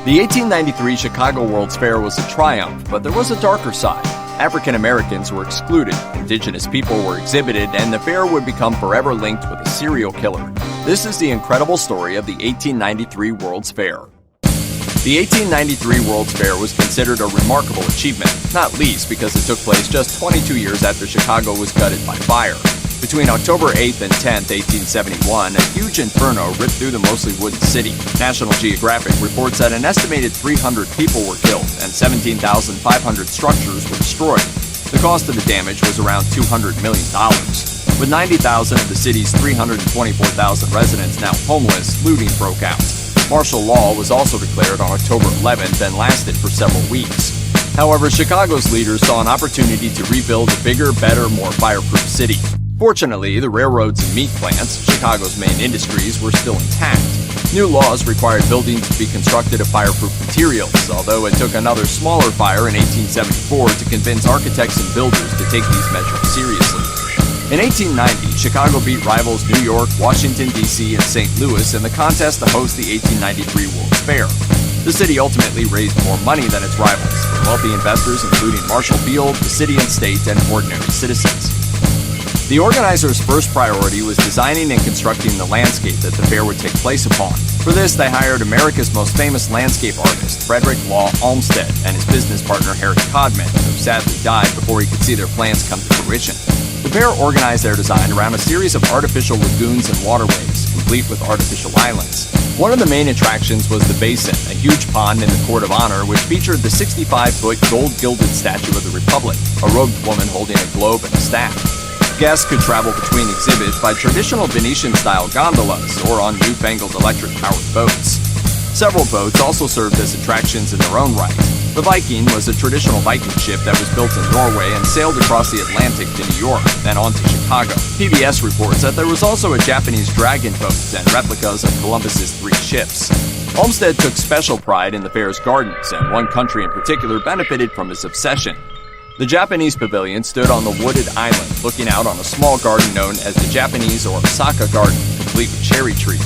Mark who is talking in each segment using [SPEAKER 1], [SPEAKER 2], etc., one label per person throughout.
[SPEAKER 1] The 1893 Chicago World's Fair was a triumph, but there was a darker side. African Americans were excluded, indigenous people were exhibited, and the fair would become forever linked with a serial killer. This is the incredible story of the 1893 World's Fair. The 1893 World's Fair was considered a remarkable achievement, not least because it took place just 22 years after Chicago was gutted by fire. Between October 8th and 10th, 1871, a huge inferno ripped through the mostly wooden city. National Geographic reports that an estimated 300 people were killed and 17,500 structures were destroyed. The cost of the damage was around $200 million. With 90,000 of the city's 324,000 residents now homeless, looting broke out. Martial law was also declared on October 11th and lasted for several weeks. However, Chicago's leaders saw an opportunity to rebuild a bigger, better, more fireproof city. Fortunately, the railroads and meat plants, Chicago's main industries, were still intact. New laws required buildings to be constructed of fireproof materials, although it took another smaller fire in 1874 to convince architects and builders to take these measures seriously. In 1890, Chicago beat rivals New York, Washington, D.C., and St. Louis in the contest to host the 1893 World's Fair. The city ultimately raised more money than its rivals, from wealthy investors including Marshall Field, the city and state, and ordinary citizens. The organizers' first priority was designing and constructing the landscape that the fair would take place upon. For this, they hired America's most famous landscape artist, Frederick Law Olmsted, and his business partner, Harry Codman, who sadly died before he could see their plans come to fruition. The fair organized their design around a series of artificial lagoons and waterways, complete with artificial islands. One of the main attractions was the Basin, a huge pond in the Court of Honor which featured the 65-foot gold-gilded statue of the Republic, a robed woman holding a globe and a staff. Guests could travel between exhibits by traditional Venetian-style gondolas or on newfangled electric-powered boats. Several boats also served as attractions in their own right. The Viking was a traditional Viking ship that was built in Norway and sailed across the Atlantic to New York, then on to Chicago. PBS reports that there was also a Japanese dragon boat and replicas of Columbus's 3 ships. Olmsted took special pride in the fair's gardens, and one country in particular benefited from his obsession. The Japanese pavilion stood on the wooded island, looking out on a small garden known as the Japanese or Osaka Garden, complete with cherry trees.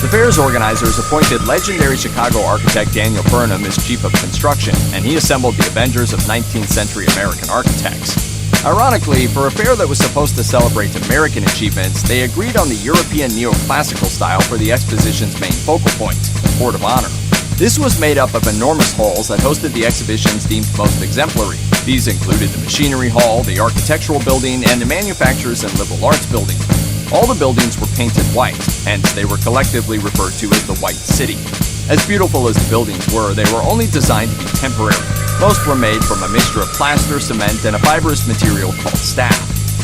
[SPEAKER 1] The fair's organizers appointed legendary Chicago architect Daniel Burnham as chief of construction, and he assembled the Avengers of 19th century American architects. Ironically, for a fair that was supposed to celebrate American achievements, they agreed on the European neoclassical style for the exposition's main focal point, the Court of Honor. This was made up of enormous halls that hosted the exhibitions deemed most exemplary. These included the Machinery Hall, the Architectural Building, and the Manufacturers and Liberal Arts Building. All the buildings were painted white, hence they were collectively referred to as the White City. As beautiful as the buildings were, they were only designed to be temporary. Most were made from a mixture of plaster, cement, and a fibrous material called staff.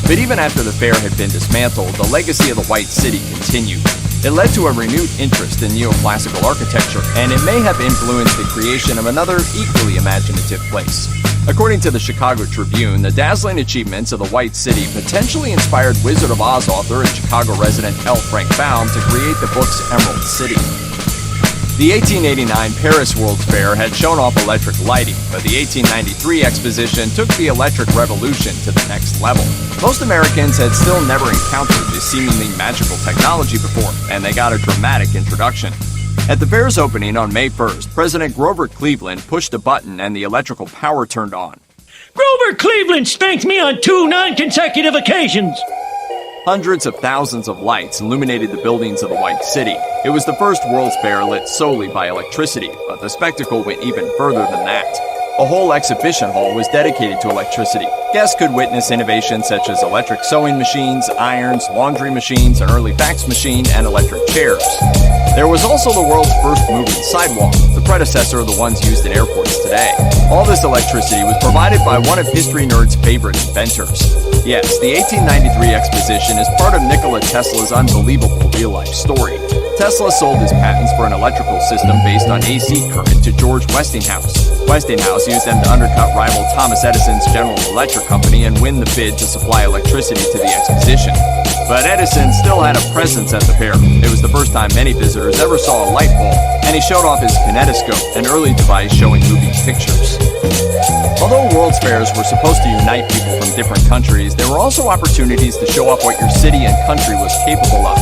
[SPEAKER 1] But even after the fair had been dismantled, the legacy of the White City continued. It led to a renewed interest in neoclassical architecture, and it may have influenced the creation of another equally imaginative place. According to the Chicago Tribune, the dazzling achievements of the White City potentially inspired Wizard of Oz author and Chicago resident L. Frank Baum to create the book's Emerald City. The 1889 Paris World's Fair had shown off electric lighting, but the 1893 exposition took the electric revolution to the next level. Most Americans had still never encountered this seemingly magical technology before, and they got a dramatic introduction. At the fair's opening on May 1st, President Grover Cleveland pushed a button and the electrical power turned on.
[SPEAKER 2] Grover Cleveland spanked me on 2 non-consecutive occasions.
[SPEAKER 1] Hundreds of thousands of lights illuminated the buildings of the White City. It was the first World's Fair lit solely by electricity, but the spectacle went even further than that. A whole exhibition hall was dedicated to electricity. Guests could witness innovations such as electric sewing machines, irons, laundry machines, an early fax machine, and electric chairs. There was also the world's first moving sidewalk, the predecessor of the ones used in airports today. All this electricity was provided by one of history nerds' favorite inventors. Yes, the 1893 exposition is part of Nikola Tesla's unbelievable real-life story. Tesla sold his patents for an electrical system based on AC current to George Westinghouse. Westinghouse used them to undercut rival Thomas Edison's General Electric Company and win the bid to supply electricity to the exposition. But Edison still had a presence at the fair. It was the first time many visitors ever saw a light bulb, and he showed off his kinetoscope, an early device showing moving pictures. Although World's Fairs were supposed to unite people from different countries, there were also opportunities to show off what your city and country was capable of,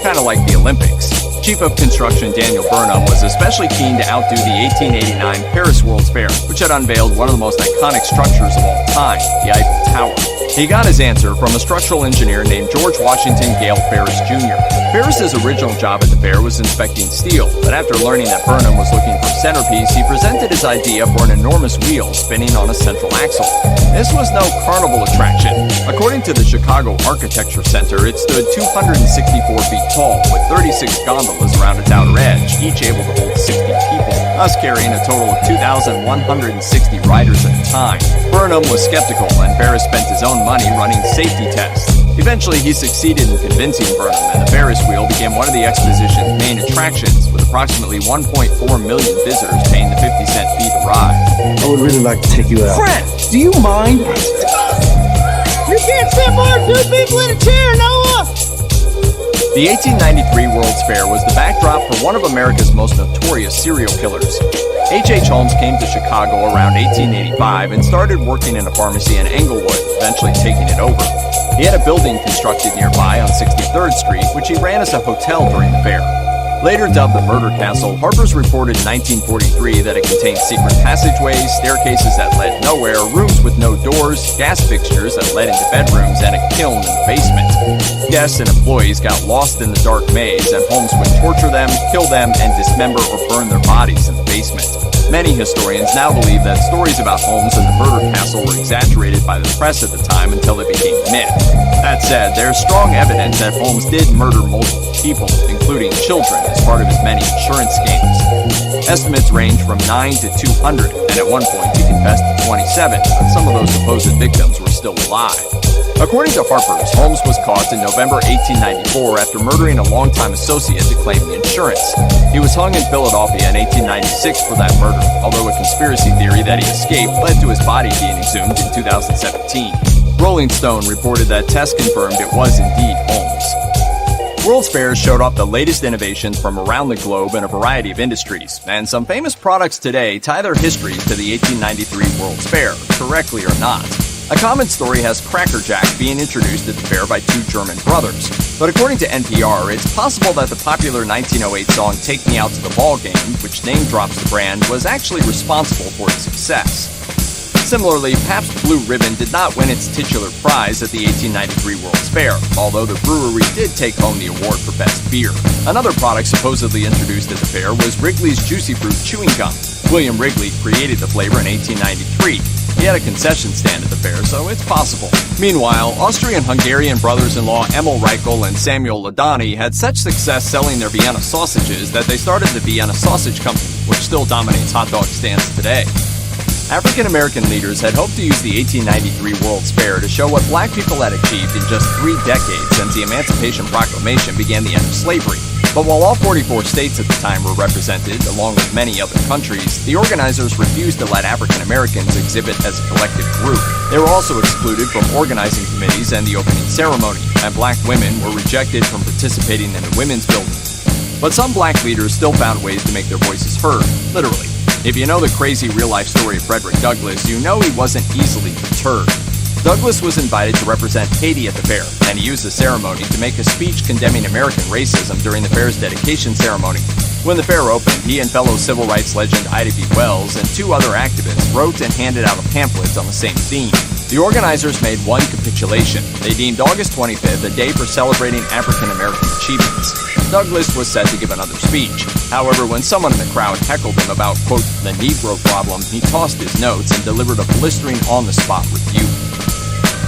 [SPEAKER 1] kind of like the Olympics. Chief of Construction Daniel Burnham was especially keen to outdo the 1889 Paris World's Fair, which had unveiled one of the most iconic structures of all time, the Eiffel Tower. He got his answer from a structural engineer named George Washington Gale Ferris Jr. Ferris's original job at the fair was inspecting steel, but after learning that Burnham was looking for a centerpiece, he presented his idea for an enormous wheel spinning on a central axle. This was no carnival attraction. According to the Chicago Architecture Center, it stood 264 feet tall, with 36 gondolas around its outer edge, each able to hold 60 people, thus carrying a total of 2,160 riders at a time. Burnham was skeptical, and Ferris spent his own money running safety tests. Eventually, he succeeded in convincing Burnham, and the Ferris wheel became one of the exposition's main attractions, with approximately 1.4 million visitors paying the 50-cent fee to ride.
[SPEAKER 3] I would really like to take you out.
[SPEAKER 4] Fred, do you mind?
[SPEAKER 5] You can't fit more than 2 people in a chair, Noah!
[SPEAKER 1] The 1893 World's Fair was the backdrop for one of America's most notorious serial killers. H.H. Holmes came to Chicago around 1885 and started working in a pharmacy in Englewood, eventually taking it over. He had a building constructed nearby on 63rd Street, which he ran as a hotel during the fair. Later dubbed the Murder Castle, Harper's reported in 1943 that it contained secret passageways, staircases that led nowhere, rooms with no doors, gas fixtures that led into bedrooms, and a kiln in the basement. Guests and employees got lost in the dark maze, and Holmes would torture them, kill them, and dismember or burn their bodies in the basement. Many historians now believe that stories about Holmes and the Murder Castle were exaggerated by the press at the time until they became myth. That said, there's strong evidence that Holmes did murder multiple people, including children, as part of his many insurance schemes. Estimates range from 9 to 200, and at one point he confessed to 27, but some of those supposed victims were still alive. According to Harper's, Holmes was caught in November 1894 after murdering a longtime associate to claim the insurance. He was hung in Philadelphia in 1896 for that murder, although a conspiracy theory that he escaped led to his body being exhumed in 2017. Rolling Stone reported that tests confirmed it was indeed Holmes. World's Fairs showed off the latest innovations from around the globe in a variety of industries, and some famous products today tie their history to the 1893 World's Fair, correctly or not. A common story has Cracker Jack being introduced at the fair by two German brothers. But according to NPR, it's possible that the popular 1908 song Take Me Out to the Ball Game, which name drops the brand, was actually responsible for its success. Similarly, Pabst Blue Ribbon did not win its titular prize at the 1893 World's Fair, although the brewery did take home the award for Best Beer. Another product supposedly introduced at the fair was Wrigley's Juicy Fruit Chewing Gum. William Wrigley created the flavor in 1893. He had a concession stand at the fair, so it's possible. Meanwhile, Austrian-Hungarian brothers-in-law Emil Reichel and Samuel Ladany had such success selling their Vienna sausages that they started the Vienna Sausage Company, which still dominates hot dog stands today. African-American leaders had hoped to use the 1893 World's Fair to show what black people had achieved in just 3 decades since the Emancipation Proclamation began the end of slavery. But while all 44 states at the time were represented, along with many other countries, the organizers refused to let African Americans exhibit as a collective group. They were also excluded from organizing committees and the opening ceremony, and black women were rejected from participating in the women's building. But some black leaders still found ways to make their voices heard, literally. If you know the crazy real-life story of Frederick Douglass, you know he wasn't easily deterred. Douglass was invited to represent Haiti at the fair, and he used the ceremony to make a speech condemning American racism during the fair's dedication ceremony. When the fair opened, he and fellow civil rights legend Ida B. Wells and 2 other activists wrote and handed out a pamphlet on the same theme. The organizers made one capitulation. They deemed August 25th a day for celebrating African American achievements. Douglass was set to give another speech. However, when someone in the crowd heckled him about, quote, the Negro problem, he tossed his notes and delivered a blistering on-the-spot rebuke.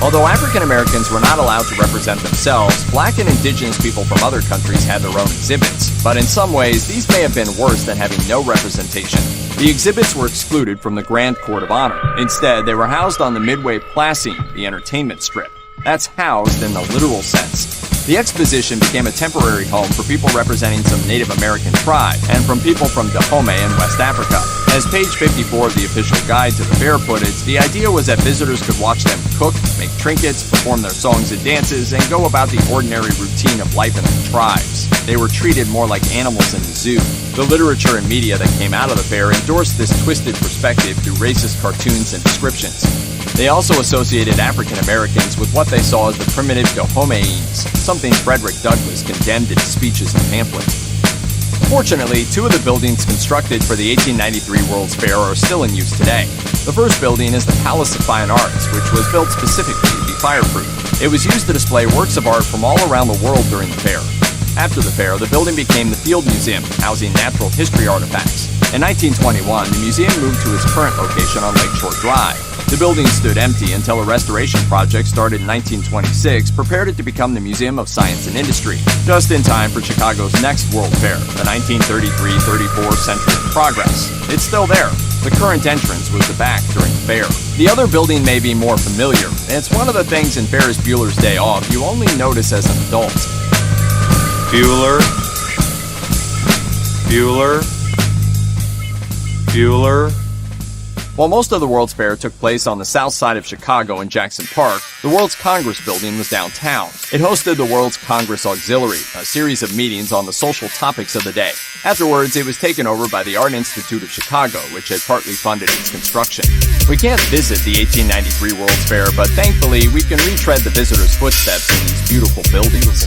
[SPEAKER 1] Although African Americans were not allowed to represent themselves, black and indigenous people from other countries had their own exhibits. But in some ways, these may have been worse than having no representation. The exhibits were excluded from the Grand Court of Honor. Instead, they were housed on the Midway Plaza, the entertainment strip. That's housed in the literal sense. The exposition became a temporary home for people representing some Native American tribe and from people from Dahomey in West Africa. As page 54 of the official guide to the fair put it, the idea was that visitors could watch them cook, make trinkets, perform their songs and dances, and go about the ordinary routine of life in their tribes. They were treated more like animals in the zoo. The literature and media that came out of the fair endorsed this twisted perspective through racist cartoons and descriptions. They also associated African Americans with what they saw as the primitive Dahomeans, something Frederick Douglass condemned in his speeches and pamphlets. Fortunately, two of the buildings constructed for the 1893 World's Fair are still in use today. The first building is the Palace of Fine Arts, which was built specifically to be fireproof. It was used to display works of art from all around the world during the fair. After the fair, the building became the Field Museum, housing natural history artifacts. In 1921, the museum moved to its current location on Lakeshore Drive. The building stood empty until a restoration project started in 1926 prepared it to become the Museum of Science and Industry, just in time for Chicago's next World Fair, the 1933-34 Century of Progress. It's still there. The current entrance was the back during the fair. The other building may be more familiar. It's one of the things in Ferris Bueller's Day Off you only notice as an adult.
[SPEAKER 4] Bueller.
[SPEAKER 1] While most of the World's Fair took place on the south side of Chicago in Jackson Park, the World's Congress building was downtown. It hosted the World's Congress Auxiliary, a series of meetings on the social topics of the day. Afterwards, it was taken over by the Art Institute of Chicago, which had partly funded its construction. We can't visit the 1893 World's Fair, but thankfully, we can retread the visitors' footsteps in these beautiful buildings.